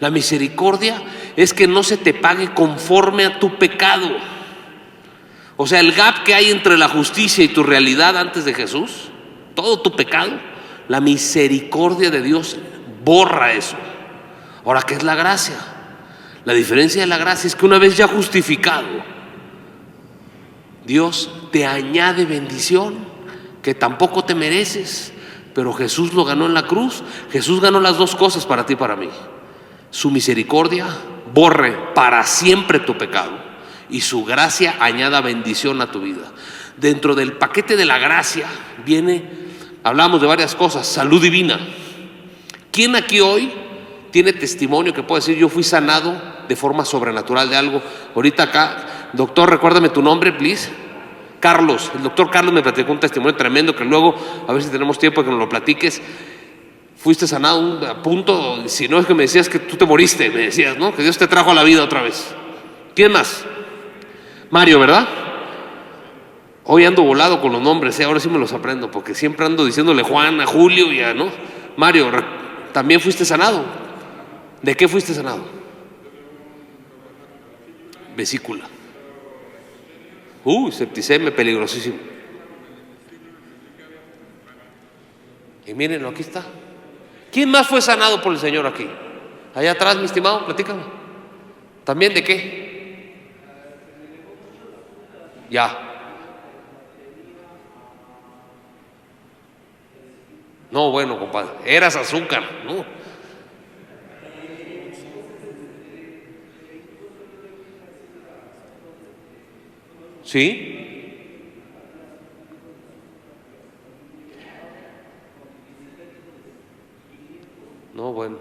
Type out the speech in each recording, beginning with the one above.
La misericordia es que no se te pague conforme a tu pecado. O sea, el gap que hay entre la justicia y tu realidad antes de Jesús, todo tu pecado, la misericordia de Dios borra eso. Ahora, ¿qué es la gracia? La diferencia de la gracia es que una vez ya justificado, Dios te añade bendición que tampoco te mereces, pero Jesús lo ganó en la cruz. Jesús ganó las dos cosas para ti y para mí. Su misericordia borre para siempre tu pecado y su gracia añada bendición a tu vida. Dentro del paquete de la gracia viene, hablamos de varias cosas, salud divina. ¿Quién aquí hoy tiene testimonio que puede decir yo fui sanado de forma sobrenatural de algo? Ahorita acá, doctor, recuérdame tu nombre, please. Carlos, el doctor Carlos me platicó un testimonio tremendo que luego, a ver si tenemos tiempo de que nos lo platiques. Fuiste sanado a punto, si no es que me decías que tú te moriste, me decías, ¿no? Que Dios te trajo a la vida otra vez. ¿Quién más? Mario, ¿verdad? Hoy ando volado con los nombres, ahora sí me los aprendo, porque siempre ando diciéndole Juan, a Julio y a, ¿no? Mario, también fuiste sanado. ¿De qué fuiste sanado? Vesícula. Septicemia, peligrosísimo. Y mírenlo, aquí está. ¿Quién más fue sanado por el Señor aquí? Allá atrás, mi estimado, platícame. ¿También de qué? Ya. No, bueno, compadre, eras azúcar, ¿no? ¿Sí? No, bueno.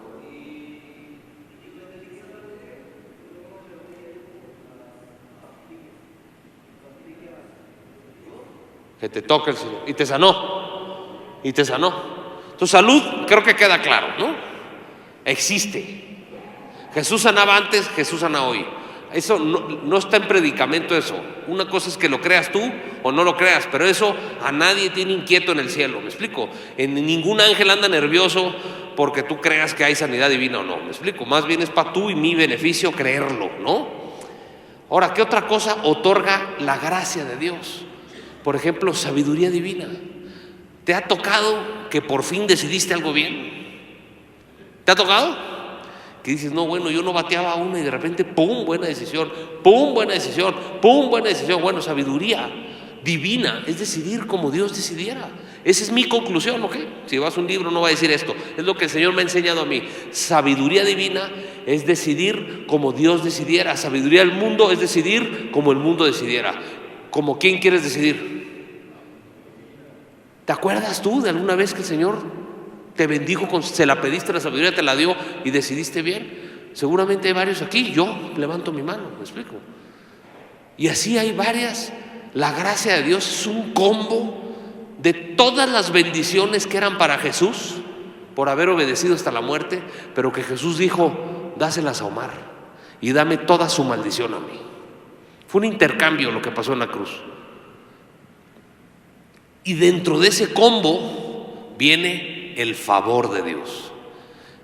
Que te toque el Señor. Y te sanó. Y te sanó. Tu salud, creo que queda claro, ¿no? Existe. Jesús sanaba antes, Jesús sana hoy. Eso no está en predicamento eso. Una cosa es que lo creas tú o no lo creas, pero eso a nadie tiene inquieto en el cielo, ¿me explico? En ningún ángel anda nervioso porque tú creas que hay sanidad divina o no, ¿me explico? Más bien es para tú y mi beneficio creerlo, ¿no? Ahora, ¿qué otra cosa otorga la gracia de Dios? Por ejemplo, sabiduría divina. ¿Te ha tocado que por fin decidiste algo bien? ¿Te ha tocado? Que dices, no, bueno, yo no bateaba una y de repente, ¡pum!, buena decisión, ¡pum!, buena decisión, ¡pum!, buena decisión. Bueno, sabiduría divina es decidir como Dios decidiera. Esa es mi conclusión, ¿ok? Si vas a un libro no va a decir esto, es lo que el Señor me ha enseñado a mí. Sabiduría divina es decidir como Dios decidiera. Sabiduría del mundo es decidir como el mundo decidiera. ¿Como quién quieres decidir? ¿Te acuerdas tú de alguna vez que el Señor te bendijo, se la pediste la sabiduría, te la dio y decidiste bien? Seguramente hay varios aquí, yo levanto mi mano, ¿me explico? Y así hay varias. La gracia de Dios es un combo de todas las bendiciones que eran para Jesús por haber obedecido hasta la muerte, pero que Jesús dijo, dáselas a Omar y dame toda su maldición a mí. Fue un intercambio lo que pasó en la cruz. Y dentro de ese combo viene el favor de Dios.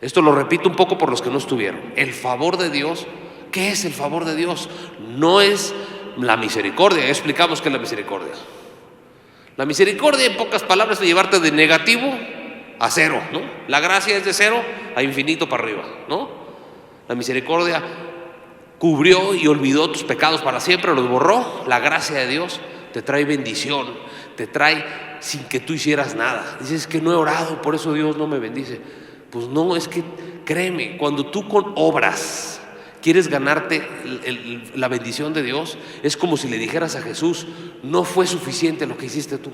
Esto lo repito un poco por los que no estuvieron. El favor de Dios, ¿qué es el favor de Dios? No es la misericordia, ya explicamos qué es la misericordia. La misericordia, en pocas palabras, es llevarte de negativo a cero, ¿no? La gracia es de cero a infinito para arriba, ¿no? La misericordia cubrió y olvidó tus pecados para siempre, los borró. La gracia de Dios te trae bendición, te trae sin que tú hicieras nada. Dices que no he orado, por eso Dios no me bendice. Pues no, es que créeme, cuando tú con obras quieres ganarte la bendición de Dios, es como si le dijeras a Jesús, no fue suficiente lo que hiciste tú,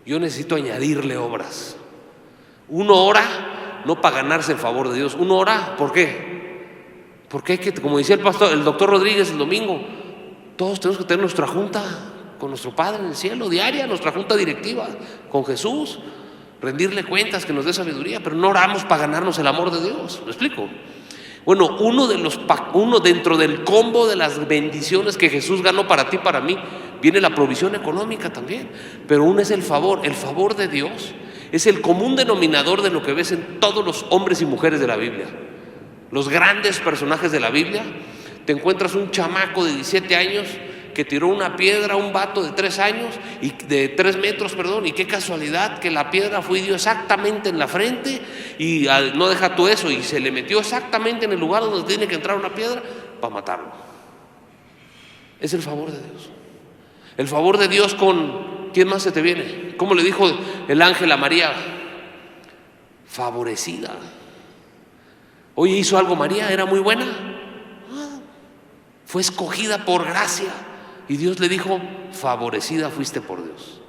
yo necesito añadirle obras. Uno ora no para ganarse el favor de Dios, uno ora, ¿por qué? Porque hay que, como decía el doctor Rodríguez el domingo, todos tenemos que tener nuestra junta con nuestro Padre en el cielo, diaria, nuestra junta directiva con Jesús, rendirle cuentas, que nos dé sabiduría, pero no oramos para ganarnos el amor de Dios. ¿Me explico? Bueno, uno dentro del combo de las bendiciones que Jesús ganó para ti y para mí, viene la provisión económica también, pero uno es el favor de Dios es el común denominador de lo que ves en todos los hombres y mujeres de la Biblia. los grandes personajes de la Biblia, te encuentras un chamaco de 17 años que tiró una piedra a un vato de 3 años, y de 3 metros, perdón, y qué casualidad que la piedra fue y dio exactamente en la frente, y no deja tú eso, y se le metió exactamente en el lugar donde tiene que entrar una piedra para matarlo. Es el favor de Dios. El favor de Dios con ¿quién más se te viene? ¿Cómo le dijo el ángel a María? Favorecida. Oye, ¿hizo algo María? ¿Era muy buena? Fue escogida por gracia. Y Dios le dijo, favorecida fuiste por Dios.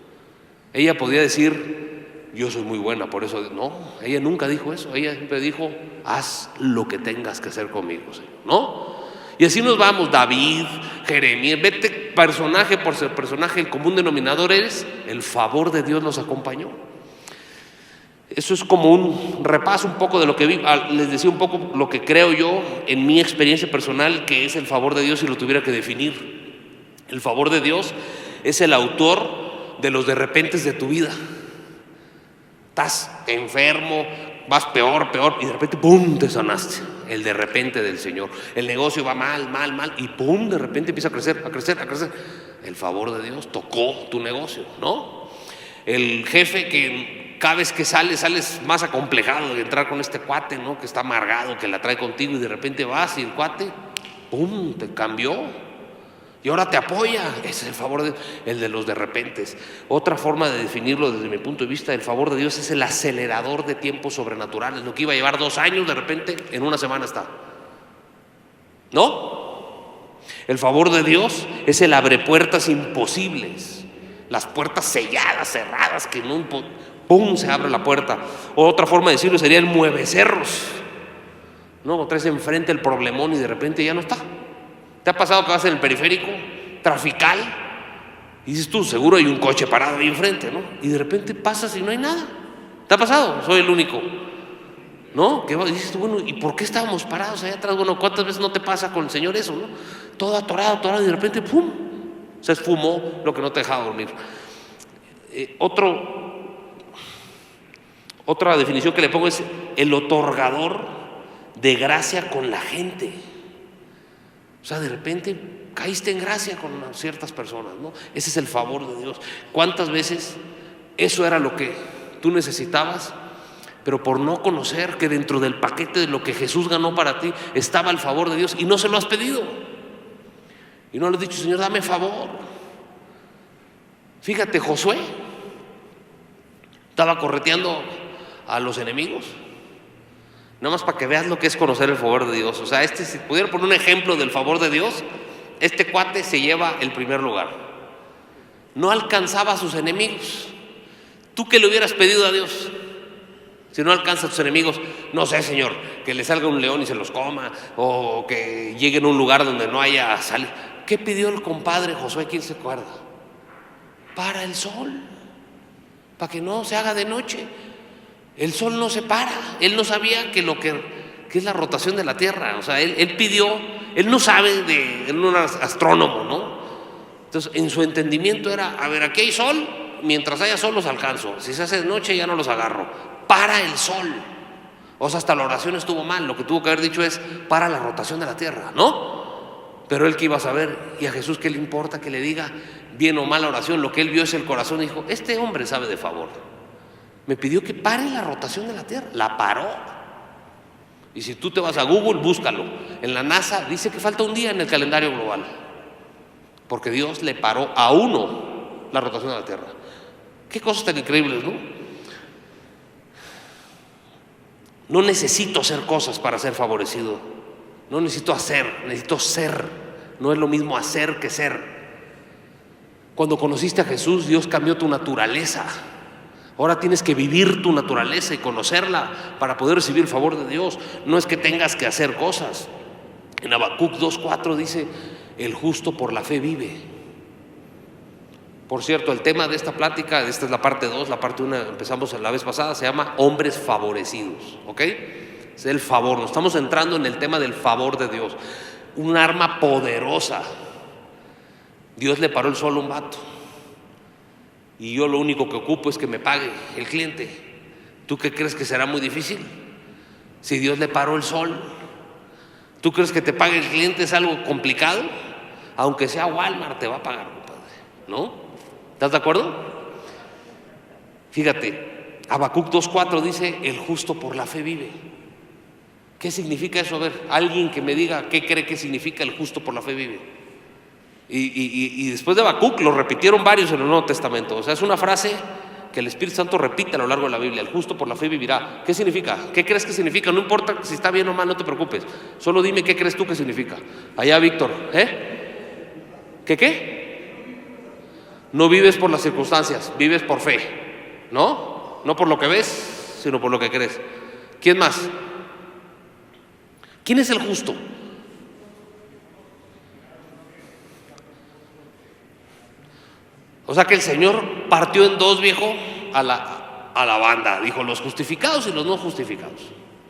Ella podía decir, yo soy muy buena, por eso. No, ella nunca dijo eso. Ella siempre dijo, haz lo que tengas que hacer conmigo, Señor, ¿no? Y así nos vamos, David, Jeremías, vete personaje por ser personaje, el común denominador es el favor de Dios los acompañó. Eso es como un repaso un poco de lo que vi. Les decía un poco lo que creo yo en mi experiencia personal que es el favor de Dios si lo tuviera que definir. El favor de Dios es el autor de los de repentes de tu vida. Estás enfermo, vas peor, y de repente ¡pum!, te sanaste. El de repente del Señor. El negocio va mal, y ¡pum!, de repente empieza a crecer. El favor de Dios tocó tu negocio, ¿no? El jefe que cada vez que sales más acomplejado de entrar con este cuate, ¿no? Que está amargado, que la trae contigo, y de repente vas y el cuate ¡pum!, te cambió. Y ahora te apoya. Ese es el favor de Dios, el de los de repentes. Otra forma de definirlo desde mi punto de vista, el favor de Dios es el acelerador de tiempos sobrenaturales. Lo que iba a llevar 2 años, de repente en 1 semana está. ¿No? El favor de Dios es el abrepuertas imposibles. Las puertas selladas, cerradas, que en un ¡pum!, se abre la puerta. Otra forma de decirlo sería el muevecerros. No, traes enfrente el problemón y de repente ya no está. ¿Te ha pasado que vas en el periférico trafical y dices tú, seguro hay un coche parado ahí enfrente, ¿no? Y de repente pasas y no hay nada. ¿Te ha pasado? Soy el único, ¿no? Que dices tú, bueno, ¿y por qué estábamos parados allá atrás? Bueno, ¿cuántas veces no te pasa con el Señor eso, no? Todo atorado, y de repente, ¡pum!, se esfumó lo que no te dejaba dormir. Otra definición que le pongo es el otorgador de gracia con la gente. O sea, de repente caíste en gracia con ciertas personas, ¿no? Ese es el favor de Dios. ¿Cuántas veces eso era lo que tú necesitabas? Pero por no conocer que dentro del paquete de lo que Jesús ganó para ti estaba el favor de Dios y no se lo has pedido. Y no le has dicho, Señor, dame favor. Fíjate, Josué estaba correteando a los enemigos. Nada más para que veas lo que es conocer el favor de Dios. O sea, si pudiera poner un ejemplo del favor de Dios, este cuate se lleva el primer lugar. No alcanzaba a sus enemigos. ¿Tú qué le hubieras pedido a Dios? Si no alcanza a tus enemigos, no sé, Señor, que le salga un león y se los coma, o que llegue a un lugar donde no haya salida. ¿Qué pidió el compadre Josué? ¿Quién se acuerda? Para el sol, para que no se haga de noche. El sol no se para. Él no sabía que es la rotación de la Tierra. O sea, él pidió, él no sabe él no es astrónomo, ¿no? Entonces, en su entendimiento era, a ver, aquí hay sol, mientras haya sol los alcanzo. Si se hace de noche ya no los agarro. Para el sol. O sea, hasta la oración estuvo mal. Lo que tuvo que haber dicho es, para la rotación de la Tierra, ¿no? Pero él que iba a saber, y a Jesús qué le importa que le diga bien o mal la oración. Lo que él vio es el corazón y dijo, este hombre sabe de favor. Me pidió que pare la rotación de la Tierra. La paró. Y si tú te vas a Google, búscalo. En la NASA dice que falta un día en el calendario global. Porque Dios le paró a uno la rotación de la Tierra. Qué cosas tan increíbles, ¿no? No necesito hacer cosas para ser favorecido. No necesito hacer, necesito ser. No es lo mismo hacer que ser. Cuando conociste a Jesús, Dios cambió tu naturaleza. Ahora tienes que vivir tu naturaleza y conocerla para poder recibir el favor de Dios. No es que tengas que hacer cosas. En Habacuc 2:4 dice, el justo por la fe vive. Por cierto, el tema de esta plática, esta es la parte 2, la parte 1 empezamos la vez pasada, se llama hombres favorecidos, ¿ok? Es el favor, nos estamos entrando en el tema del favor de Dios. Un arma poderosa. Dios le paró el sol a un vato. Y yo lo único que ocupo es que me pague el cliente. ¿Tú qué crees que será muy difícil? Si Dios le paró el sol, ¿Tú crees que te pague el cliente es algo complicado? Aunque sea Walmart te va a pagar, compadre, ¿no? ¿Estás de acuerdo? Fíjate, Habacuc 2:4 dice: el justo por la fe vive. ¿Qué significa eso? A ver, alguien que me diga qué cree que significa el justo por la fe vive. Y después de Habacuc lo repitieron varios en el Nuevo Testamento. O sea, es una frase que el Espíritu Santo repite a lo largo de la Biblia: el justo por la fe vivirá. ¿Qué significa? ¿Qué crees que significa? No importa si está bien o mal, no te preocupes. Solo dime qué crees tú que significa. Allá, Víctor, ¿Qué? No vives por las circunstancias, vives por fe, ¿no? No por lo que ves, sino por lo que crees. ¿Quién más? ¿Quién es el justo? O sea que el Señor partió en dos, viejo, a la banda. Dijo: los justificados y los no justificados.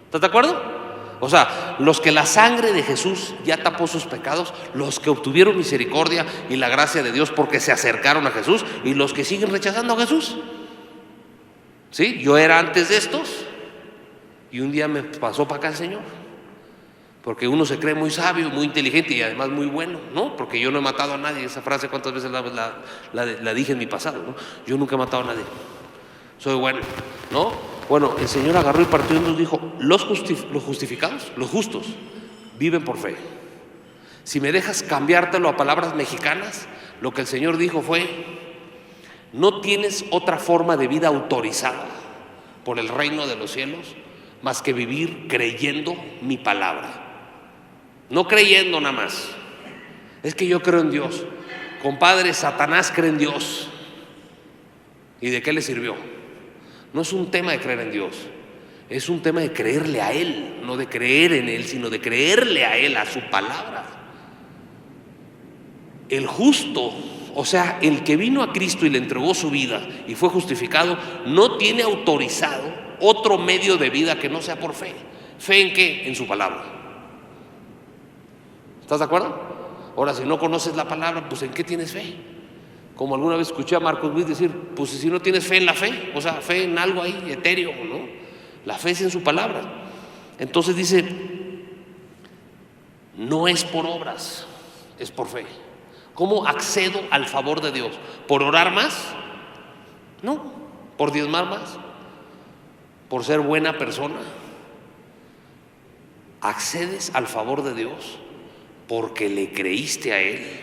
¿Estás de acuerdo? O sea, los que la sangre de Jesús ya tapó sus pecados, los que obtuvieron misericordia y la gracia de Dios porque se acercaron a Jesús, y los que siguen rechazando a Jesús. ¿Sí? Yo era antes de estos y un día me pasó para acá el Señor. Porque uno se cree muy sabio, muy inteligente y además muy bueno, ¿no? Porque yo no he matado a nadie. Esa frase cuántas veces la dije en mi pasado, ¿no? Yo nunca he matado a nadie, soy bueno, ¿no? Bueno, el Señor agarró y partió y nos dijo: los justificados, los justos, viven por fe. Si me dejas cambiártelo a palabras mexicanas, lo que el Señor dijo fue: no tienes otra forma de vida autorizada por el reino de los cielos más que vivir creyendo mi palabra. No creyendo nada más. Es que yo creo en Dios. Compadre, Satanás cree en Dios. ¿Y de qué le sirvió? No es un tema de creer en Dios, es un tema de creerle a Él. No de creer en Él, sino de creerle a Él, a su palabra. El justo, o sea, el que vino a Cristo y le entregó su vida y fue justificado, no tiene autorizado otro medio de vida que no sea por fe. ¿Fe en qué? En su palabra. ¿Estás de acuerdo? Ahora, si no conoces la palabra, pues ¿en qué tienes fe? Como alguna vez escuché a Marcos Witt decir: pues si no tienes fe en la fe, o sea, fe en algo ahí etéreo, ¿no? La fe es en su palabra. Entonces dice: no es por obras, es por fe. ¿Cómo accedo al favor de Dios? ¿Por orar más? No. ¿Por diezmar más? ¿Por ser buena persona? Accedes al favor de Dios porque le creíste a Él.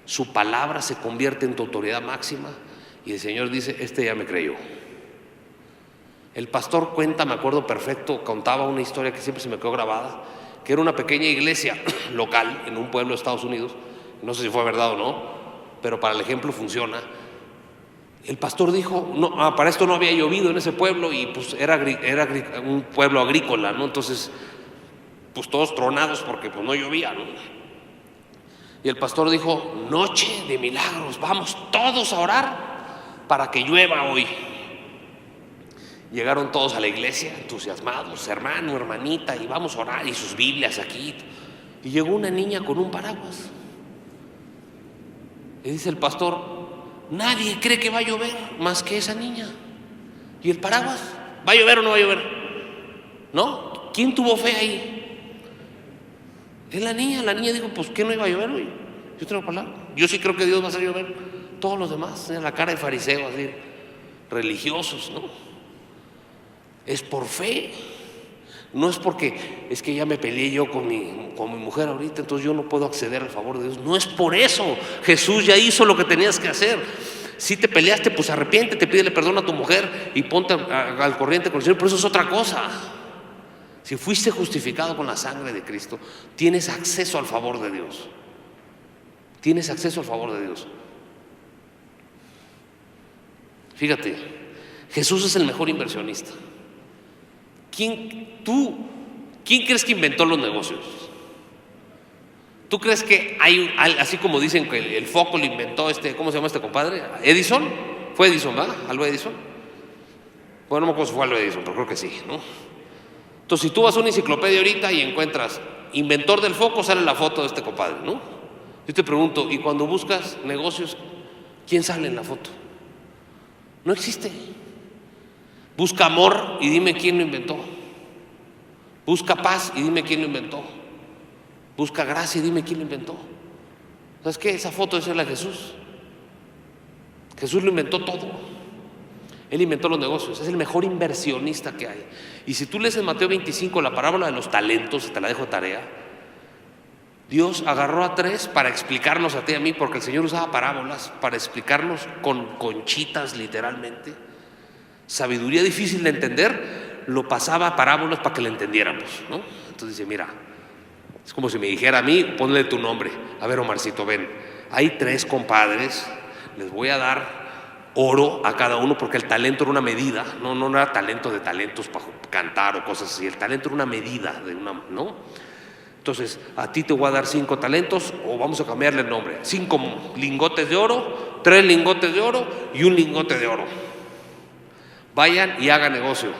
Su palabra se convierte en tu autoridad máxima y el Señor dice: este ya me creyó. El pastor cuenta, me acuerdo perfecto, contaba una historia que siempre se me quedó grabada, que era una pequeña iglesia local en un pueblo de Estados Unidos. No sé si fue verdad o no, pero para el ejemplo funciona. El pastor dijo: no, para esto no había llovido en ese pueblo y pues era un pueblo agrícola, ¿no? Entonces, pues todos tronados porque pues no llovía, ¿no? Y el pastor dijo: noche de milagros, vamos todos a orar para que llueva hoy. Llegaron todos a la iglesia entusiasmados: hermano, hermanita, y vamos a orar, y sus Biblias aquí. Y llegó una niña con un paraguas. Y dice el pastor: nadie cree que va a llover más que esa niña. ¿Y el paraguas? ¿Va a llover o no va a llover? ¿No? ¿Quién tuvo fe ahí? Es la niña. La niña dijo: pues ¿qué no iba a llover hoy? Yo tengo palabra. Yo sí creo que Dios va a hacer llover. Todos los demás tienen la cara de fariseos, así, religiosos, ¿no? Es por fe. No es porque es que ya me peleé yo con mi mujer ahorita, entonces yo no puedo acceder al favor de Dios. No es por eso. Jesús ya hizo lo que tenías que hacer. Si te peleaste, pues arrepiéntete, pídele perdón a tu mujer y ponte al corriente con el Señor. Pero eso es otra cosa. Si fuiste justificado con la sangre de Cristo, tienes acceso al favor de Dios. Tienes acceso al favor de Dios. Fíjate, Jesús es el mejor inversionista. ¿Quién crees que inventó los negocios? ¿Tú crees que hay, así como dicen que el foco lo inventó ¿cómo se llama este compadre? ¿Edison? ¿Fue Edison, verdad? ¿Algo Edison? Bueno, no me acuerdo si fue algo Edison, pero creo que sí, ¿no? Entonces, si tú vas a una enciclopedia ahorita y encuentras inventor del foco, sale la foto de este compadre, ¿no? Yo te pregunto, ¿y cuando buscas negocios, quién sale en la foto? No existe. Busca amor y dime quién lo inventó. Busca paz y dime quién lo inventó. Busca gracia y dime quién lo inventó. ¿Sabes qué? Esa foto es la de Jesús. Jesús lo inventó todo. Él inventó los negocios, es el mejor inversionista que hay. Y si tú lees en Mateo 25 la parábola de los talentos, te la dejo de tarea. Dios agarró a 3 para explicarnos a ti y a mí, porque el Señor usaba parábolas para explicarnos con conchitas literalmente. Sabiduría difícil de entender, lo pasaba a parábolas para que la entendiéramos, ¿no? Entonces dice, mira, es como si me dijera a mí, ponle tu nombre. A ver, Omarcito, ven, hay 3 compadres, les voy a dar oro a cada uno, porque el talento era una medida, no era talento de talentos para cantar o cosas así, el talento era una medida de una, ¿no? Entonces, a ti te voy a dar 5 talentos, o vamos a cambiarle el nombre, 5 lingotes de oro, 3 lingotes de oro y 1 lingote de oro. Vayan y hagan negocio.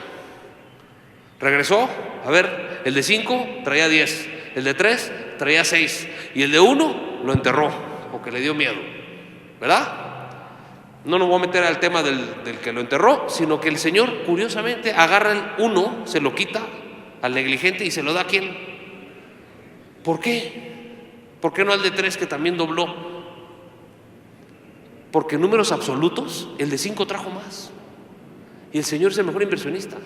Regresó, a ver, el de 5 traía 10, el de 3 traía 6 y el de 1 lo enterró porque le dio miedo, ¿verdad? No nos voy a meter al tema del que lo enterró, sino que el Señor curiosamente agarra el 1, se lo quita al negligente y se lo da a quién. ¿Por qué? ¿Por qué no al de 3 que también dobló? Porque en números absolutos el de 5 trajo más. Y el Señor es el mejor inversionista.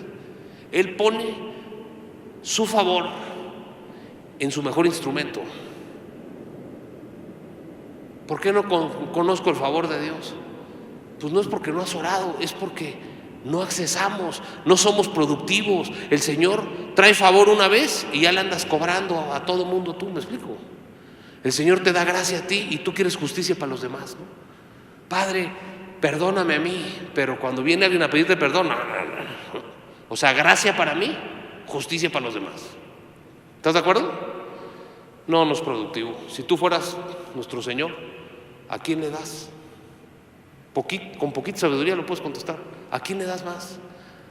Él pone su favor en su mejor instrumento. ¿Por qué no conozco el favor de Dios? Pues no es porque no has orado, es porque no accesamos, no somos productivos. El Señor trae favor una vez y ya le andas cobrando a todo mundo tú, ¿me explico? El Señor te da gracia a ti y tú quieres justicia para los demás, ¿no? Padre, perdóname a mí, pero cuando viene alguien a pedirte perdón, no. O sea, gracia para mí, justicia para los demás. ¿Estás de acuerdo? No es productivo. Si tú fueras nuestro Señor, ¿a quién le das? Con poquita sabiduría lo puedes contestar. ¿A quién le das más?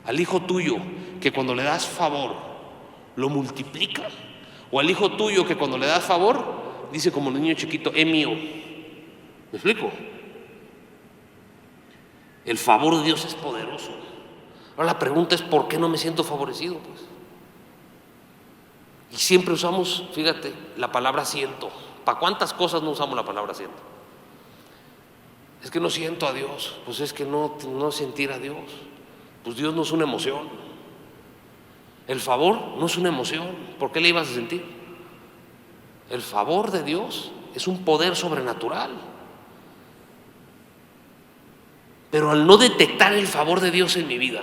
¿Al hijo tuyo que cuando le das favor lo multiplica? ¿O al hijo tuyo que cuando le das favor dice como el niño chiquito, es mío? ¿Me explico? El favor de Dios es poderoso. Ahora la pregunta es, ¿por qué no me siento favorecido? Pues? Y siempre usamos, fíjate, la palabra siento. ¿Para cuántas cosas no usamos la palabra siento? Es que no siento a Dios. Pues es que no sentir a Dios. Pues Dios no es una emoción. El favor no es una emoción. ¿Por qué le ibas a sentir? El favor de Dios es un poder sobrenatural. Pero al no detectar el favor de Dios en mi vida,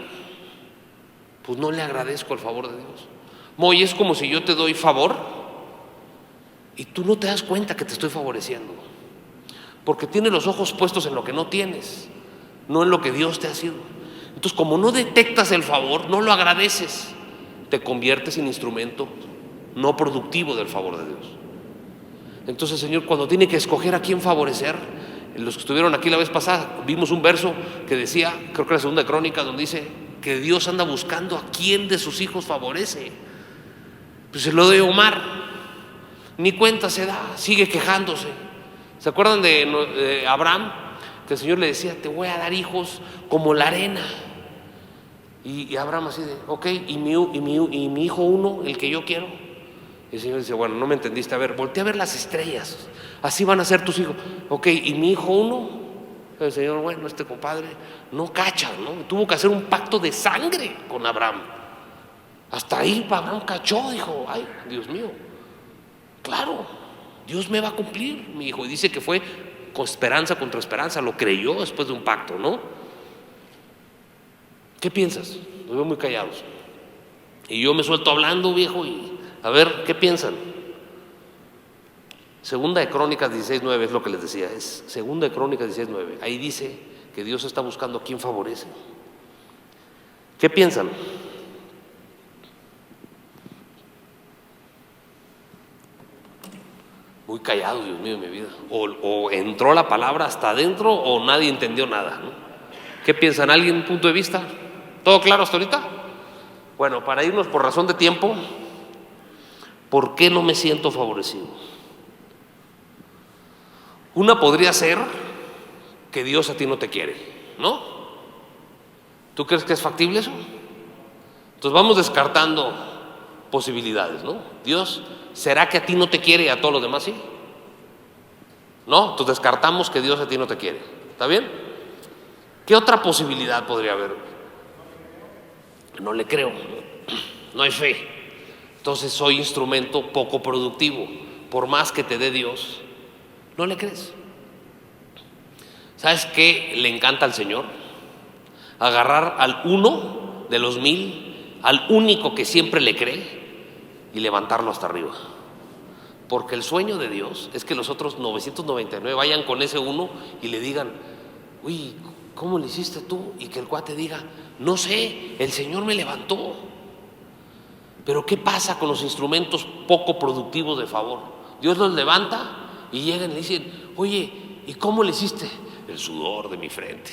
pues no le agradezco el favor de Dios. Moy, es como si yo te doy favor y tú no te das cuenta que te estoy favoreciendo, porque tienes los ojos puestos en lo que no tienes, no en lo que Dios te ha sido. Entonces, como no detectas el favor, no lo agradeces, te conviertes en instrumento no productivo del favor de Dios. Entonces, Señor, cuando tiene que escoger a quién favorecer, los que estuvieron aquí la vez pasada, vimos un verso que decía, creo que era la segunda crónica, donde dice que Dios anda buscando a quién de sus hijos favorece. Pues se lo doy a Omar, ni cuenta se da, sigue quejándose. ¿Se acuerdan de Abraham? Que el Señor le decía, te voy a dar hijos como la arena. Y Abraham así de, ok, y mi hijo uno, el que yo quiero. Y el Señor dice, bueno, no me entendiste, a ver, voltea a ver las estrellas, así van a ser tus hijos. Ok, y mi hijo uno. El Señor, bueno, este compadre no cacha, ¿no? Tuvo que hacer un pacto de sangre con Abraham. Hasta ahí Abraham cachó, dijo, ay, Dios mío, claro, Dios me va a cumplir, mi hijo. Y dice que fue con esperanza contra esperanza, lo creyó después de un pacto, ¿no? ¿Qué piensas? Los veo muy callados. Y yo me suelto hablando, viejo, y a ver, ¿qué piensan? Segunda de Crónicas 16:9 es lo que les decía, es Segunda de Crónicas 16:9. Ahí dice que Dios está buscando a quien favorece. ¿Qué piensan? Muy callado, Dios mío, mi vida. O entró la palabra hasta adentro o nadie entendió nada, ¿no? ¿Qué piensan? ¿Alguien punto de vista? ¿Todo claro hasta ahorita? Bueno, para irnos por razón de tiempo, ¿por qué no me siento favorecido? Una podría ser que Dios a ti no te quiere, ¿no? ¿Tú crees que es factible eso? Entonces vamos descartando posibilidades, ¿no? Dios, ¿será que a ti no te quiere y a todos los demás sí? No, entonces descartamos que Dios a ti no te quiere. ¿Está bien? ¿Qué otra posibilidad podría haber? No le creo, no hay fe. Entonces soy instrumento poco productivo. Por más que te dé Dios, no le crees. ¿Sabes qué le encanta al Señor? Agarrar al uno de los 1000, al único que siempre le cree, y levantarlo hasta arriba. Porque el sueño de Dios es que los otros 999 vayan con ese uno y le digan: uy, ¿cómo le hiciste tú? Y que el cuate diga: no sé, el Señor me levantó. Pero ¿qué pasa con los instrumentos poco productivos de favor? Dios los levanta y llegan y le dicen: oye, ¿y cómo le hiciste? El sudor de mi frente.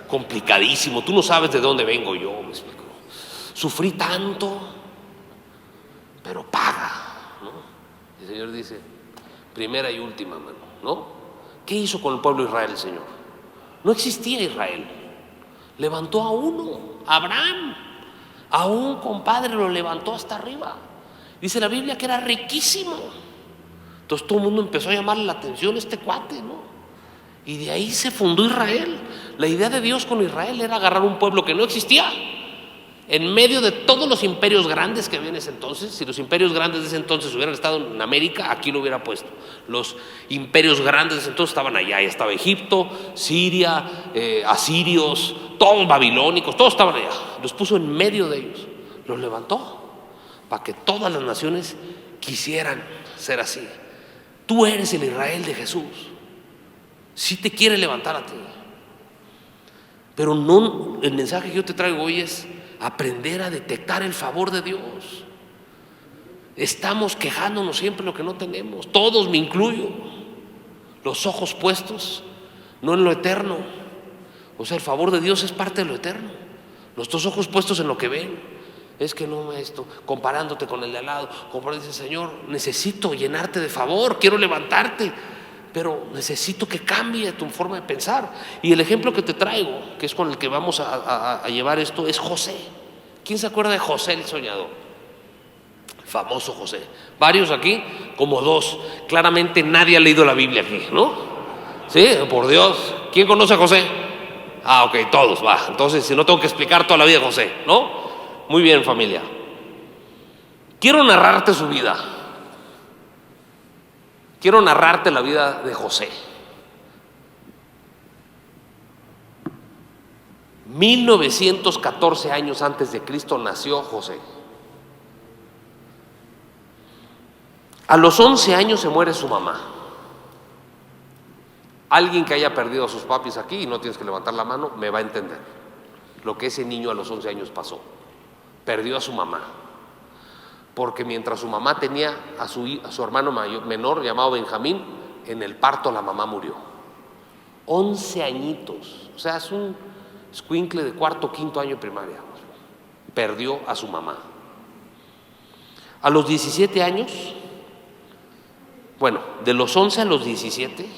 Complicadísimo, tú no sabes de dónde vengo yo, me explico. Sufrí tanto, pero paga, ¿no? El Señor dice: primera y última, mano, ¿no? ¿Qué hizo con el pueblo de Israel el Señor? No existía Israel. Levantó a uno, a Abraham. A un compadre lo levantó hasta arriba. Dice la Biblia que era riquísimo. Entonces todo el mundo empezó a llamarle la atención a este cuate, ¿no? Y de ahí se fundó Israel. La idea de Dios con Israel era agarrar un pueblo que no existía, en medio de todos los imperios grandes que había en ese entonces. Si los imperios grandes de ese entonces hubieran estado en América, aquí lo hubiera puesto. Los imperios grandes de ese entonces estaban allá. Ahí estaba Egipto, Siria, asirios, todos babilónicos, todos estaban allá. Los puso en medio de ellos, los levantó para que todas las naciones quisieran ser así. Tú eres el Israel de Jesús. Sí te quiere levantar a ti, pero no, el mensaje que yo te traigo hoy es aprender a detectar el favor de Dios. Estamos quejándonos siempre de lo que no tenemos, todos, me incluyo. Los ojos puestos no en lo eterno. O sea, el favor de Dios es parte de lo eterno. Nuestros ojos puestos en lo que ven. Es que no, esto, comparándote con el de al lado, dices: Señor, necesito llenarte de favor, quiero levantarte, pero necesito que cambie tu forma de pensar. Y el ejemplo que te traigo, que es con el que vamos a llevar esto, es José. ¿Quién se acuerda de José el soñador? El famoso José. Varios aquí, como dos. Claramente nadie ha leído la Biblia aquí, ¿no? Sí, por Dios. ¿Quién conoce a José? Ah, ok, todos, va. Entonces, si no, tengo que explicar toda la vida de José, ¿no? Muy bien, familia. Quiero narrarte su vida. Quiero narrarte la vida de José. 1914 años antes de Cristo nació José. A los 11 años se muere su mamá. Alguien que haya perdido a sus papis aquí, y no tienes que levantar la mano, me va a entender lo que ese niño a los 11 años pasó. Perdió a su mamá, porque mientras su mamá tenía a su hermano menor llamado Benjamín, en el parto la mamá murió. 11 añitos, o sea, es un escuincle de cuarto, quinto año de primaria. Perdió a su mamá. A los 17 años, bueno, de los 11 a los 17,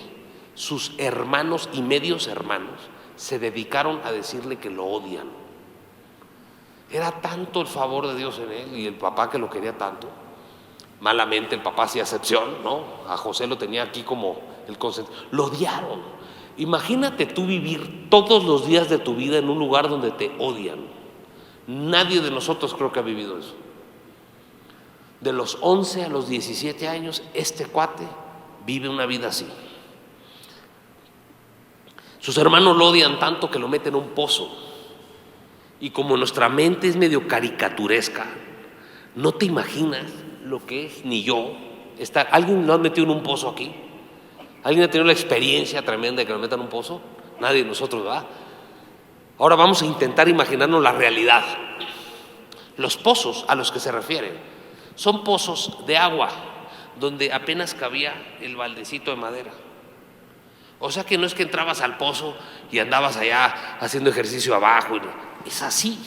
sus hermanos y medios hermanos se dedicaron a decirle que lo odian. Era tanto el favor de Dios en él y el papá que lo quería tanto. Malamente el papá hacía excepción, ¿no? A José lo tenía aquí como el consentido. Lo odiaron. Imagínate tú vivir todos los días de tu vida en un lugar donde te odian. Nadie de nosotros creo que ha vivido eso. De los 11 a los 17 años, este cuate vive una vida así. Sus hermanos lo odian tanto que lo meten en un pozo. Y como nuestra mente es medio caricaturesca, no te imaginas lo que es, ni yo, estar. ¿Alguien lo ha metido en un pozo aquí? ¿Alguien ha tenido la experiencia tremenda de que lo metan en un pozo? Nadie de nosotros, ¿verdad? Ahora vamos a intentar imaginarnos la realidad. Los pozos a los que se refieren son pozos de agua donde apenas cabía el baldecito de madera. O sea que no es que entrabas al pozo y andabas allá haciendo ejercicio abajo. Es así.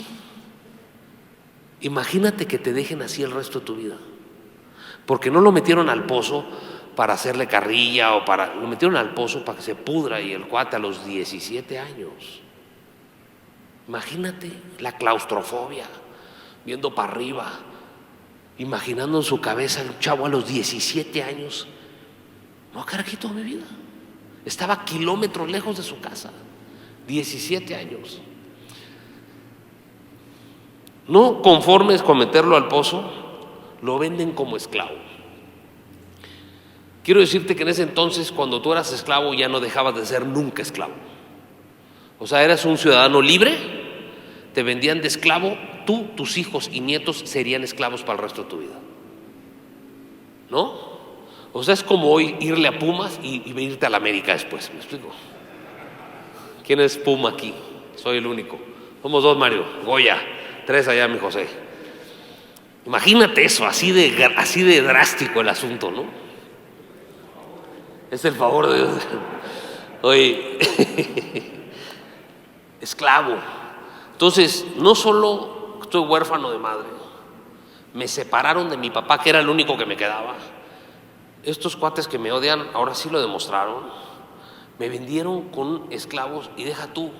Imagínate que te dejen así el resto de tu vida. Porque no lo metieron al pozo para hacerle carrilla lo metieron al pozo para que se pudra, y el cuate a los 17 años. Imagínate la claustrofobia, viendo para arriba, imaginando en su cabeza un chavo a los 17 años. Me voy a quedar aquí toda mi vida. Estaba a kilómetros lejos de su casa, 17 años. No conformes con meterlo al pozo, lo venden como esclavo. Quiero decirte que en ese entonces, cuando tú eras esclavo, ya no dejabas de ser nunca esclavo. O sea, eras un ciudadano libre, te vendían de esclavo, tú, tus hijos y nietos serían esclavos para el resto de tu vida. ¿No? O sea, es como hoy irle a Pumas y irte a la América después. ¿Me explico? ¿Quién es Puma aquí? Soy el único. Somos dos, Mario. Goya. 3 allá, mi José. Imagínate eso, así de drástico el asunto, ¿no? Es el favor de Dios. Oye, esclavo. Entonces, no solo estoy huérfano de madre, me separaron de mi papá, que era el único que me quedaba. Estos cuates que me odian, ahora sí lo demostraron. Me vendieron con esclavos, y deja tú,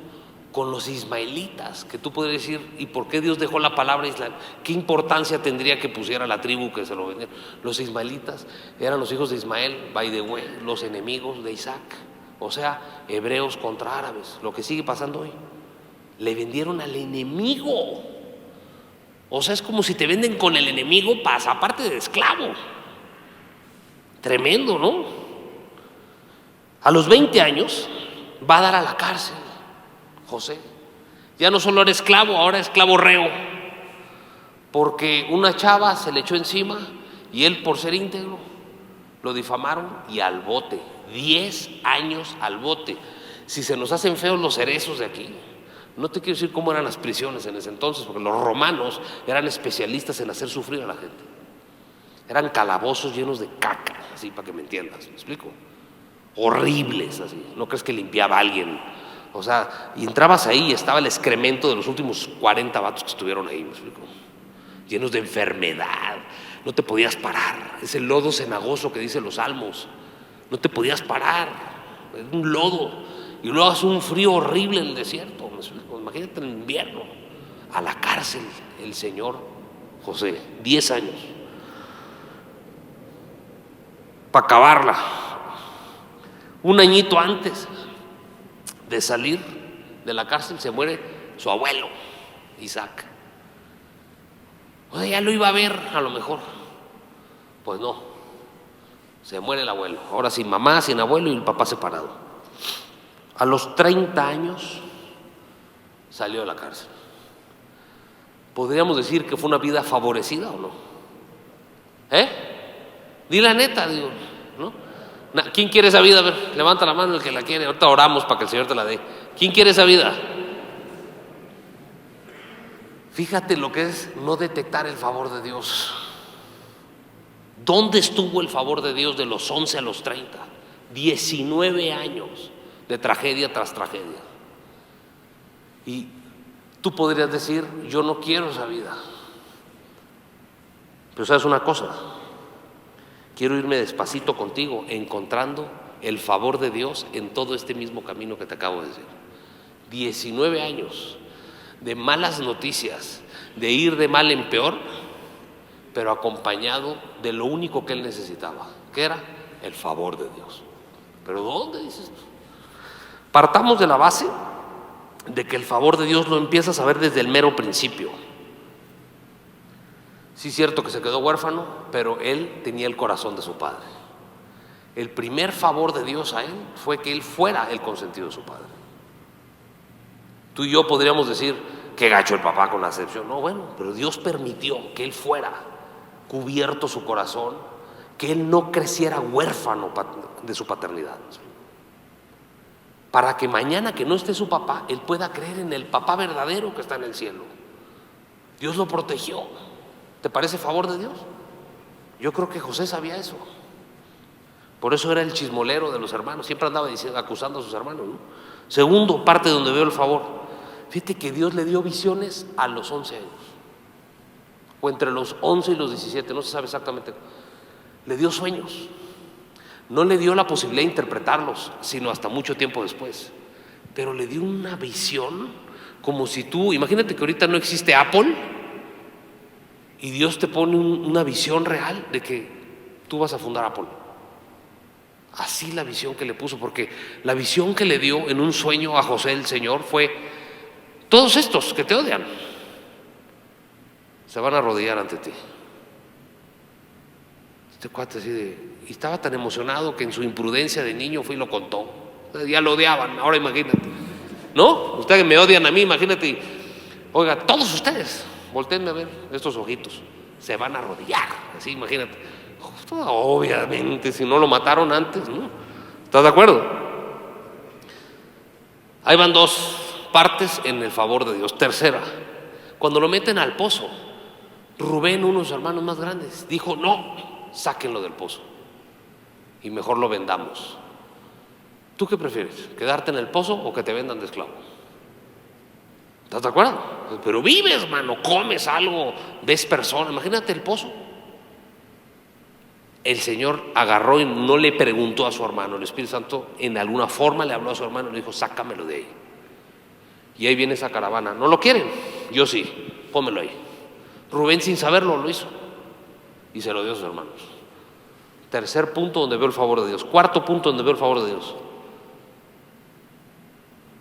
con los ismaelitas, que tú podrías decir, ¿y por qué Dios dejó la palabra Islam? ¿Qué importancia tendría que pusiera la tribu que se lo vendieron? Los ismaelitas eran los hijos de Ismael, by the way, los enemigos de Isaac. O sea, hebreos contra árabes, lo que sigue pasando hoy. Le vendieron al enemigo. O sea, es como si te venden con el enemigo, aparte de esclavo. Tremendo, ¿no? A los 20 años va a dar a la cárcel José. Ya no solo era esclavo, ahora esclavo reo, porque una chava se le echó encima y él, por ser íntegro, lo difamaron y al bote. 10 años al bote. Si se nos hacen feos los cerezos de aquí, no te quiero decir cómo eran las prisiones en ese entonces, porque los romanos eran especialistas en hacer sufrir a la gente. Eran calabozos llenos de caca, así, para que me entiendas, ¿me explico? Horribles, así. No crees que limpiaba a alguien. O sea, y entrabas ahí y estaba el excremento de los últimos 40 vatos que estuvieron ahí, ¿me explico? Llenos de enfermedad, no te podías parar. Es el lodo cenagoso que dicen los salmos. No te podías parar, es un lodo. Y luego hace un frío horrible en el desierto, ¿me explico? Imagínate en el invierno. A la cárcel el señor José, 10 años. Para acabarla, un añito antes de salir de la cárcel se muere su abuelo, Isaac. O sea, ya lo iba a ver a lo mejor. Pues no, se muere el abuelo. Ahora sin mamá, sin abuelo y el papá separado. A los 30 años salió de la cárcel. ¿Podríamos decir que fue una vida favorecida o no? Di la neta, digo, ¿no? ¿Quién quiere esa vida? A ver, levanta la mano el que la quiere. Ahorita oramos para que el Señor te la dé. ¿Quién quiere esa vida? Fíjate lo que es no detectar el favor de Dios. ¿Dónde estuvo el favor de Dios de los 11 a los 30? 19 años de tragedia tras tragedia. Y tú podrías decir, yo no quiero esa vida. Pero ¿sabes una cosa? Quiero irme despacito contigo, encontrando el favor de Dios en todo este mismo camino que te acabo de decir. 19 años de malas noticias, de ir de mal en peor, pero acompañado de lo único que él necesitaba, que era el favor de Dios. ¿Pero dónde dices tú? Partamos de la base de que el favor de Dios lo empiezas a ver desde el mero principio. Sí es cierto que se quedó huérfano, pero él tenía el corazón de su padre. El primer favor de Dios a él fue que él fuera el consentido de su padre. Tú y yo podríamos decir, qué gacho el papá con la acepción. No, bueno, pero Dios permitió que él fuera cubierto su corazón, que él no creciera huérfano de su paternidad. Para que mañana que no esté su papá, él pueda creer en el papá verdadero que está en el cielo. Dios lo protegió. ¿Te parece favor de Dios? Yo creo que José sabía eso. Por eso era el chismolero de los hermanos. Siempre andaba acusando a sus hermanos, ¿no? Segundo, parte donde veo el favor. Fíjate que Dios le dio visiones a los 11 años. O entre los 11 y los 17, no se sabe exactamente. Le dio sueños. No le dio la posibilidad de interpretarlos, sino hasta mucho tiempo después. Pero le dio una visión como si tú, imagínate que ahorita no existe Apple Y Dios te pone una visión real de que tú vas a fundar Apple. Así la visión que le puso, porque la visión que le dio en un sueño a José el Señor fue: todos estos que te odian se van a arrodillar ante ti. Este cuate así y estaba tan emocionado que en su imprudencia de niño fue y lo contó. Ya lo odiaban, ahora imagínate, ¿no? Ustedes me odian a mí, imagínate. Oiga, todos ustedes, voltéenme a ver, estos ojitos se van a arrodillar, así imagínate. Obviamente, si no lo mataron antes, ¿no? ¿Estás de acuerdo? Ahí van dos partes en el favor de Dios. Tercera, cuando lo meten al pozo, Rubén, uno de sus hermanos más grandes, dijo: no, sáquenlo del pozo y mejor lo vendamos. ¿Tú qué prefieres? ¿Quedarte en el pozo o que te vendan de esclavo? ¿Estás de acuerdo? Pero vives, mano, comes algo, ves personas. Imagínate el pozo. El Señor agarró y no le preguntó a su hermano. El Espíritu Santo en alguna forma le habló a su hermano y le dijo: sácamelo de ahí. Y ahí viene esa caravana. ¿No lo quieren? Yo sí, pónmelo ahí. Rubén, sin saberlo, lo hizo y se lo dio a sus hermanos. Tercer punto donde veo el favor de Dios. Cuarto punto donde veo el favor de Dios.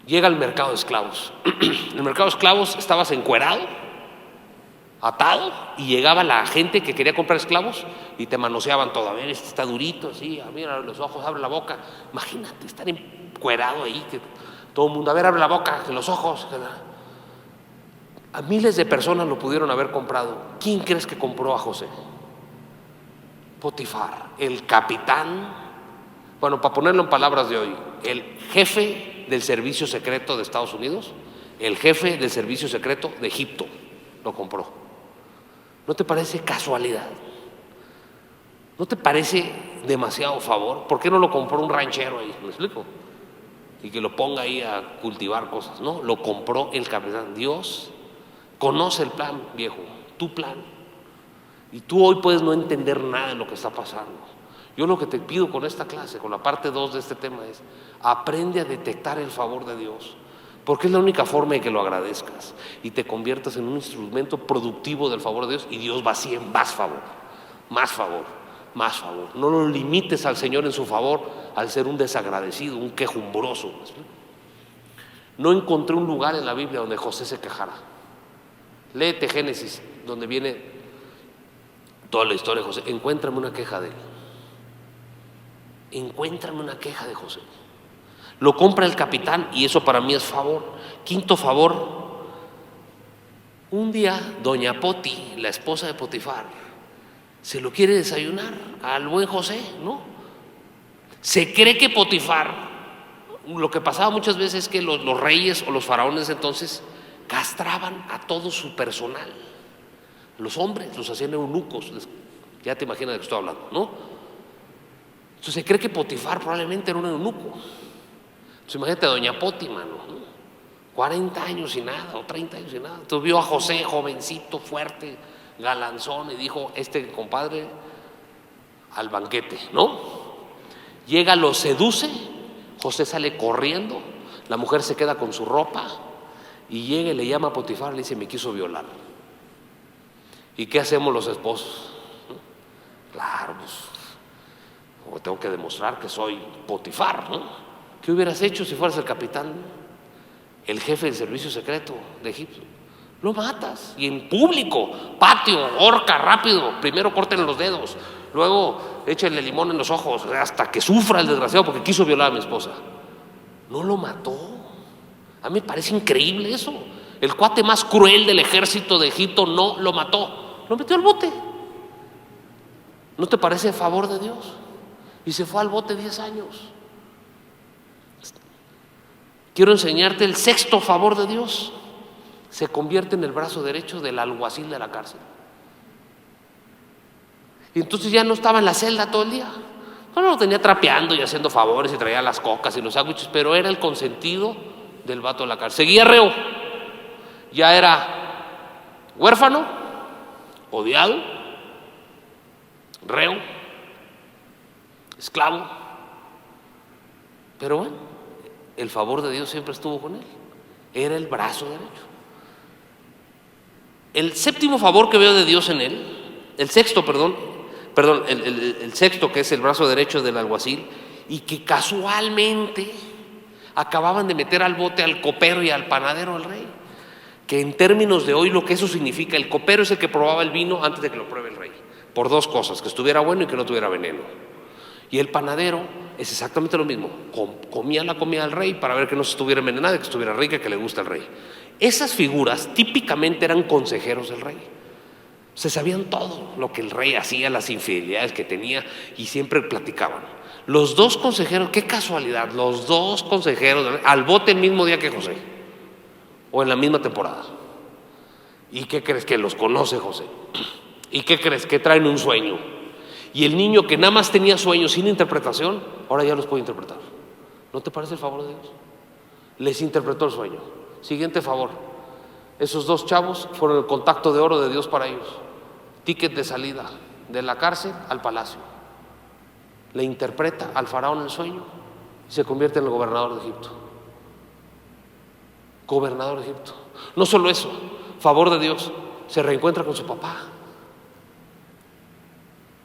Llega al mercado de esclavos. En el mercado de esclavos estabas encuerado, atado, y llegaba la gente que quería comprar esclavos y te manoseaban todo. A ver, este está durito, así, mira los ojos, abre la boca. Imagínate estar encuerado ahí, que todo el mundo, a ver, abre la boca, que los ojos. A miles de personas lo pudieron haber comprado. ¿Quién crees que compró a José? Potifar, el capitán, bueno, para ponerlo en palabras de hoy, el jefe del servicio secreto de Estados Unidos, el jefe del servicio secreto de Egipto, lo compró. ¿No te parece casualidad? ¿No te parece demasiado favor? ¿Por qué no lo compró un ranchero ahí? ¿Me explico? Y que lo ponga ahí a cultivar cosas. No, lo compró el capitán. Dios conoce el plan, viejo, tu plan. Y tú hoy puedes no entender nada de lo que está pasando. Yo lo que te pido con esta clase, con la parte 2 de este tema, es: aprende a detectar el favor de Dios, porque es la única forma de que lo agradezcas y te conviertas en un instrumento productivo del favor de Dios, y Dios va así en más favor, más favor, más favor. No lo limites al Señor en su favor al ser un desagradecido, un quejumbroso. No encontré un lugar en la Biblia donde José se quejara. Léete Génesis, donde viene toda la historia de José. Encuéntrame una queja de él. Encuéntrame una queja de José. Lo compra el capitán y eso para mí es favor. Quinto favor: un día doña Poti, la esposa de Potifar, se lo quiere desayunar al buen José, ¿no? Se cree que Potifar, lo que pasaba muchas veces es que los reyes o los faraones entonces castraban a todo su personal. Los hombres los hacían eunucos. Ya te imaginas de qué estoy hablando, ¿no? Entonces se cree que Potifar probablemente era un eunuco. Entonces imagínate a doña Poti, mano, ¿no? 40 años y nada, o 30 años y nada. Entonces vio a José, jovencito, fuerte, galanzón, y dijo: este compadre al banquete, ¿no? Llega, lo seduce, José sale corriendo, la mujer se queda con su ropa y llega y le llama a Potifar y le dice: me quiso violar. ¿Y qué hacemos los esposos? Claro, pues tengo que demostrar que soy Potifar, ¿no? ¿Qué hubieras hecho si fueras el capitán, el jefe del servicio secreto de Egipto? Lo matas, y en público, patio, horca, rápido. Primero córtenle los dedos, luego échenle limón en los ojos, hasta que sufra el desgraciado porque quiso violar a mi esposa. No lo mató. A mí me parece increíble eso. El cuate más cruel del ejército de Egipto no lo mató, lo metió al bote. ¿No te parece favor de Dios? Y se fue al bote 10 años. Quiero enseñarte el sexto favor de Dios. Se convierte en el brazo derecho del alguacil de la cárcel. Y entonces ya no estaba en la celda todo el día. No lo tenía trapeando y haciendo favores y traía las cocas y los sándwiches, pero era el consentido del vato de la cárcel. Seguía reo. Ya era huérfano, odiado, reo, esclavo. Pero bueno, el favor de Dios siempre estuvo con él. Era el brazo derecho. El séptimo favor que veo de Dios en él, el sexto, el sexto, que es el brazo derecho del alguacil, y que casualmente acababan de meter al bote al copero y al panadero del rey. Que en términos de hoy, lo que eso significa, el copero es el que probaba el vino antes de que lo pruebe el rey, por dos cosas: que estuviera bueno y que no tuviera veneno. Y el panadero es exactamente lo mismo, comía la comida del rey para ver que no se estuviera envenenada, que estuviera rica, que le gusta al rey. Esas figuras típicamente eran consejeros del rey. Se sabían todo lo que el rey hacía, las infidelidades que tenía, y siempre platicaban. Los dos consejeros, qué casualidad, los dos consejeros al bote el mismo día que José, o en la misma temporada. ¿Y qué crees? Que los conoce José. ¿Y qué crees? Que traen un sueño. Y el niño que nada más tenía sueños sin interpretación, ahora ya los puede interpretar. ¿No te parece el favor de Dios? Les interpretó el sueño. Siguiente favor: esos dos chavos fueron el contacto de oro de Dios para ellos. Ticket de salida de la cárcel al palacio. Le interpreta al faraón el sueño y se convierte en el gobernador de Egipto. Gobernador de Egipto. No solo eso, favor de Dios, se reencuentra con su papá.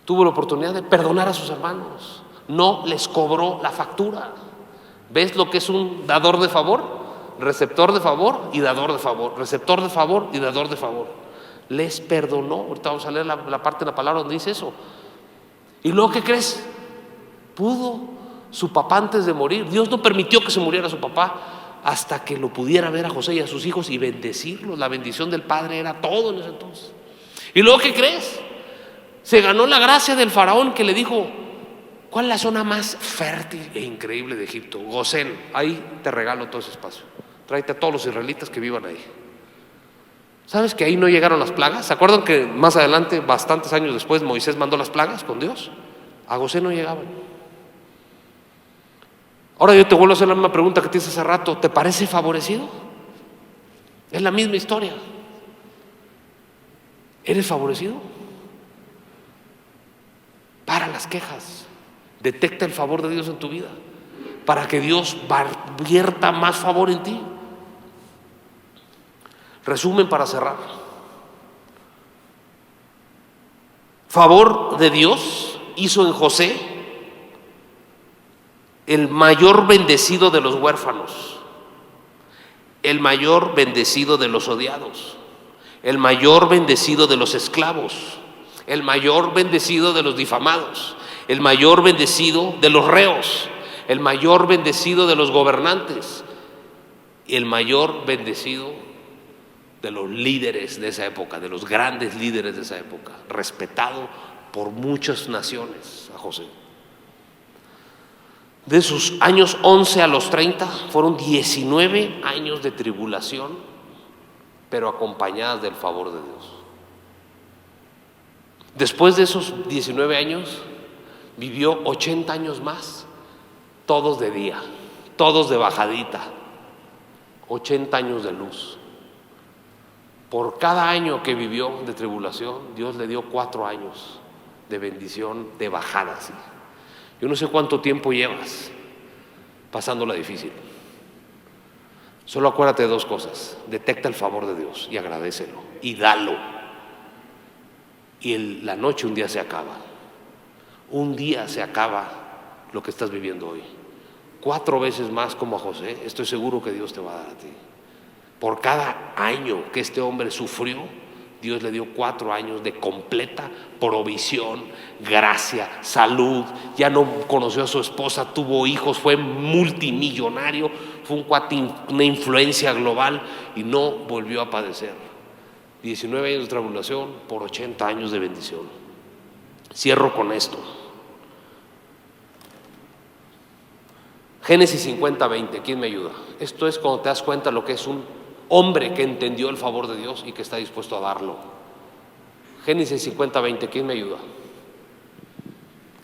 Tuvo la oportunidad de perdonar a sus hermanos, no les cobró la factura. ¿Ves lo que es un dador de favor? Receptor de favor y dador de favor. Receptor de favor y dador de favor. Les perdonó. Ahorita vamos a leer la parte de la palabra donde dice eso. ¿Y luego qué crees? Pudo su papá antes de morir. Dios no permitió que se muriera su papá hasta que lo pudiera ver a José y a sus hijos y bendecirlos. La bendición del padre era todo en ese entonces. ¿Y luego qué crees? Se ganó la gracia del faraón, que le dijo: ¿cuál es la zona más fértil e increíble de Egipto? Gosén. Ahí te regalo todo ese espacio. Tráete a todos los israelitas que vivan ahí. ¿Sabes que ahí no llegaron las plagas? ¿Se acuerdan que más adelante, bastantes años después, Moisés mandó las plagas con Dios? A Gosén no llegaban. Ahora yo te vuelvo a hacer la misma pregunta que te hice hace rato: ¿te parece favorecido? Es la misma historia. ¿Eres favorecido? Para las quejas. Detecta el favor de Dios en tu vida, para que Dios vierta más favor en ti. Resumen para cerrar: favor de Dios hizo en José el mayor bendecido de los huérfanos, el mayor bendecido de los odiados, el mayor bendecido de los esclavos, el mayor bendecido de los difamados, el mayor bendecido de los reos, el mayor bendecido de los gobernantes, y el mayor bendecido de los líderes de esa época, de los grandes líderes de esa época, respetado por muchas naciones a José. De sus años 11 a los 30 fueron 19 años de tribulación, pero acompañadas del favor de Dios. Después de esos 19 años, vivió 80 años más, todos de día, todos de bajadita, 80 años de luz. Por cada año que vivió de tribulación, Dios le dio 4 años de bendición, de bajada. ¿Sí? Yo no sé cuánto tiempo llevas pasándola difícil. Solo acuérdate de 2 cosas: detecta el favor de Dios y agradécelo y dalo. Y la noche un día se acaba. Un día se acaba lo que estás viviendo hoy. 4 veces más como a José, estoy seguro que Dios te va a dar a ti. Por cada año que este hombre sufrió, Dios le dio 4 años de completa provisión, gracia, salud. Ya no conoció a su esposa, tuvo hijos, fue multimillonario, fue un cuate, una influencia global, y no volvió a padecer. 19 años de tribulación por 80 años de bendición. Cierro con esto. Génesis 50:20, ¿quién me ayuda? Esto es cuando te das cuenta lo que es un hombre que entendió el favor de Dios y que está dispuesto a darlo. Génesis 50:20, ¿quién me ayuda?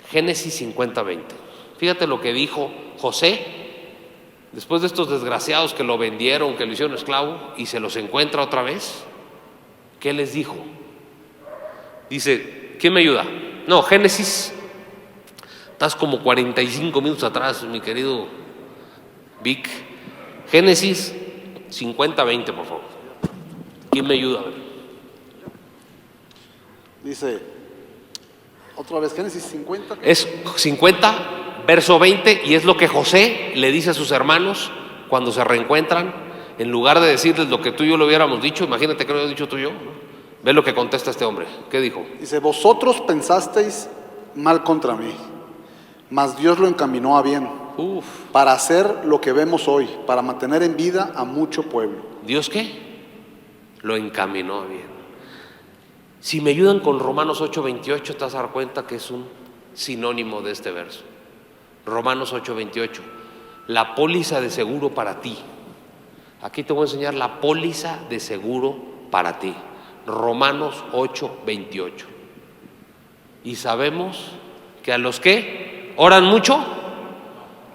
Génesis 50:20. Fíjate lo que dijo José después de estos desgraciados que lo vendieron, que lo hicieron esclavo, y se los encuentra otra vez. ¿Qué les dijo? Dice, ¿quién me ayuda? No, Génesis, estás como 45 minutos atrás, mi querido Vic. Génesis 50:20, por favor. ¿Quién me ayuda? A ver. Dice, otra vez, Génesis 50. Es 50, verso 20, y es lo que José le dice a sus hermanos cuando se reencuentran. En lugar de decirles lo que tú y yo le hubiéramos dicho, imagínate que lo hubiera dicho tú y yo, ¿no? Ve lo que contesta este hombre. ¿Qué dijo? Dice, vosotros pensasteis mal contra mí, mas Dios lo encaminó a bien, Uf, para hacer lo que vemos hoy, para mantener en vida a mucho pueblo. ¿Dios qué? Lo encaminó bien. Si me ayudan con Romanos 8:28, te vas a dar cuenta que es un sinónimo de este verso. Romanos 8:28, la póliza de seguro para ti. Aquí te voy a enseñar la póliza de seguro para ti. Romanos 8:28. Y sabemos que a los que oran mucho,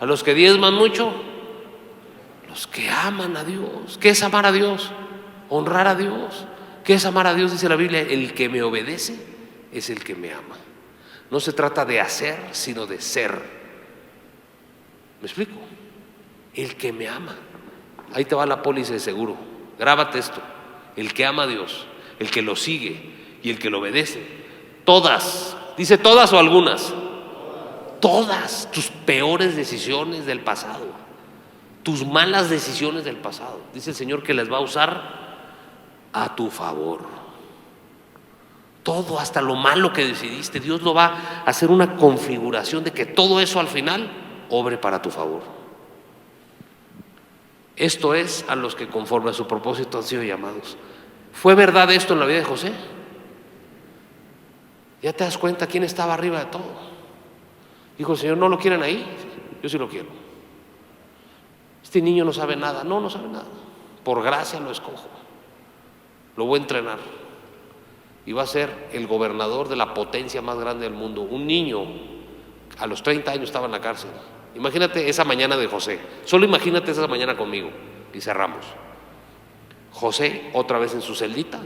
a los que diezman mucho, los que aman a Dios. ¿Qué es amar a Dios? Honrar a Dios. ¿Qué es amar a Dios? Dice la Biblia, el que me obedece es el que me ama. No se trata de hacer, sino de ser. ¿Me explico? El que me ama. Ahí te va la póliza de seguro. Grábate esto. El que ama a Dios, el que lo sigue y el que lo obedece. Todas, dice todas o algunas. Todas tus peores decisiones del pasado, tus malas decisiones del pasado, dice el Señor que las va a usar a tu favor. Todo, hasta lo malo que decidiste, Dios lo va a hacer una configuración de que todo eso al final obre para tu favor. Esto es a los que conforme a su propósito han sido llamados. ¿Fue verdad esto en la vida de José? Ya te das cuenta quién estaba arriba de todo. Dijo el Señor, ¿no lo quieren ahí? Yo sí lo quiero. Este niño no sabe nada. No sabe nada. Por gracia lo escojo. Lo voy a entrenar. Y va a ser el gobernador de la potencia más grande del mundo. Un niño, a los 30 años estaba en la cárcel. Imagínate esa mañana de José. Solo imagínate esa mañana conmigo. Y cerramos. José, otra vez en su celdita.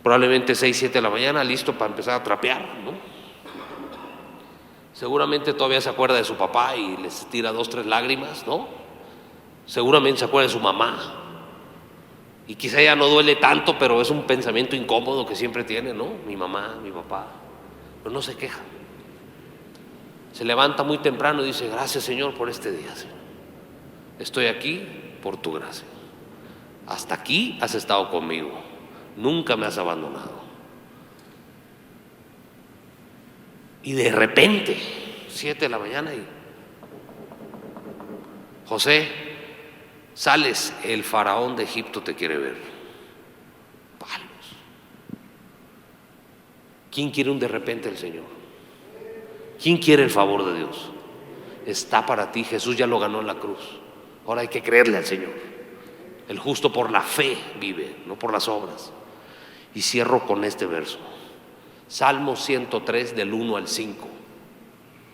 Probablemente 6, 7 de la mañana, listo para empezar a trapear, ¿no? Seguramente todavía se acuerda de su papá y les tira 2, 3 lágrimas, ¿no? Seguramente se acuerda de su mamá. Y quizá ya no duele tanto, pero es un pensamiento incómodo que siempre tiene, ¿no? Mi mamá, mi papá. Pero no se queja. Se levanta muy temprano y dice, gracias Señor por este día, Señor. Estoy aquí por tu gracia. Hasta aquí has estado conmigo. Nunca me has abandonado. Y de repente, 7 de la mañana, y José, sales, el faraón de Egipto te quiere ver. Palos. ¿Quién quiere un de repente el Señor? ¿Quién quiere el favor de Dios? Está para ti, Jesús ya lo ganó en la cruz. Ahora hay que creerle al Señor. El justo por la fe vive, no por las obras. Y cierro con este verso. Salmo 103 del 1 al 5.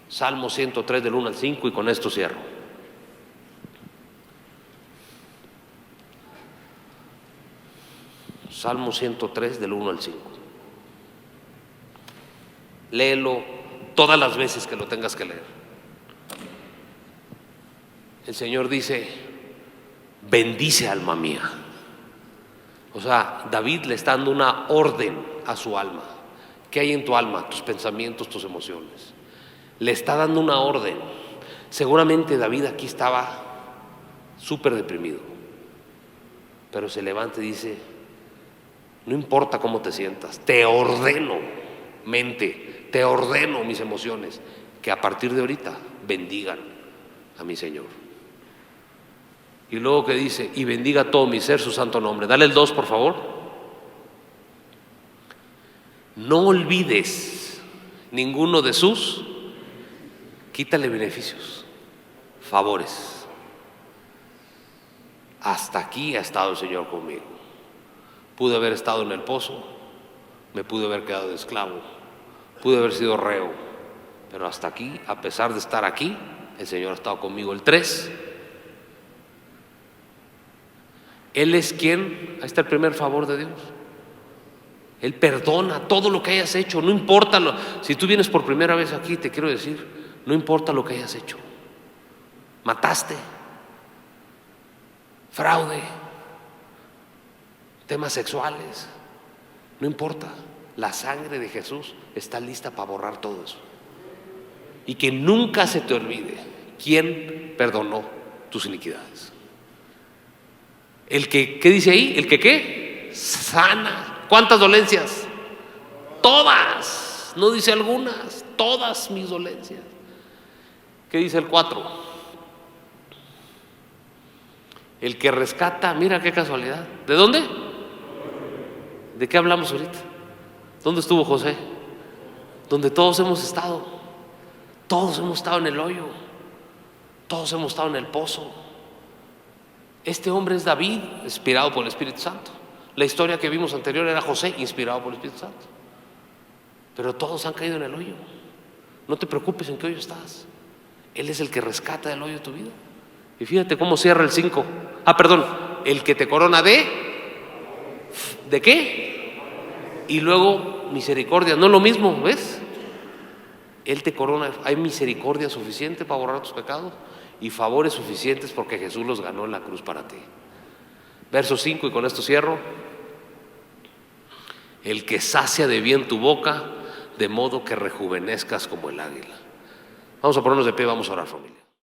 Salmo 103 del 1 al 5 y con esto cierro. Salmo 103 del 1 al 5. Léelo todas las veces que lo tengas que leer. El Señor dice, bendice alma mía. O sea, David le está dando una orden a su alma. ¿Qué hay en tu alma? Tus pensamientos, tus emociones. Le está dando una orden. Seguramente David aquí estaba súper deprimido, pero se levanta y dice, no importa cómo te sientas, te ordeno, mente, te ordeno mis emociones, que a partir de ahorita bendigan a mi Señor. Y luego que dice, y bendiga todo mi ser su santo nombre. Dale el 2, por favor. No olvides ninguno de sus, quítale beneficios, favores. Hasta aquí ha estado el Señor conmigo. Pude haber estado en el pozo, me pude haber quedado de esclavo, pude haber sido reo, pero hasta aquí, a pesar de estar aquí, el Señor ha estado conmigo. El 3, Él es quien, ahí está el primer favor de Dios. Él perdona todo lo que hayas hecho, no importa si tú vienes por primera vez aquí, te quiero decir, no importa lo que hayas hecho. Mataste, fraude, temas sexuales, no importa. La sangre de Jesús está lista para borrar todo eso. Y que nunca se te olvide quién perdonó tus iniquidades. El que, ¿qué dice ahí? El que ¿qué? Sana. ¿Cuántas dolencias? Todas. No dice algunas, todas mis dolencias. ¿Qué dice el 4? El que rescata, mira qué casualidad. ¿De dónde? ¿De qué hablamos ahorita? ¿Dónde estuvo José? Donde todos hemos estado. Todos hemos estado en el hoyo. Todos hemos estado en el pozo. Este hombre es David, inspirado por el Espíritu Santo. La historia que vimos anterior era José, inspirado por el Espíritu Santo. Pero todos han caído en el hoyo. No te preocupes en qué hoyo estás. Él es el que rescata del hoyo de tu vida. Y fíjate cómo cierra el 5. El que te corona ¿de qué? Y luego misericordia. No es lo mismo, ¿ves? Él te corona. Hay misericordia suficiente para borrar tus pecados y favores suficientes porque Jesús los ganó en la cruz para ti. Verso 5, y con esto cierro. El que sacia de bien tu boca, de modo que rejuvenezcas como el águila. Vamos a ponernos de pie, vamos a orar, familia.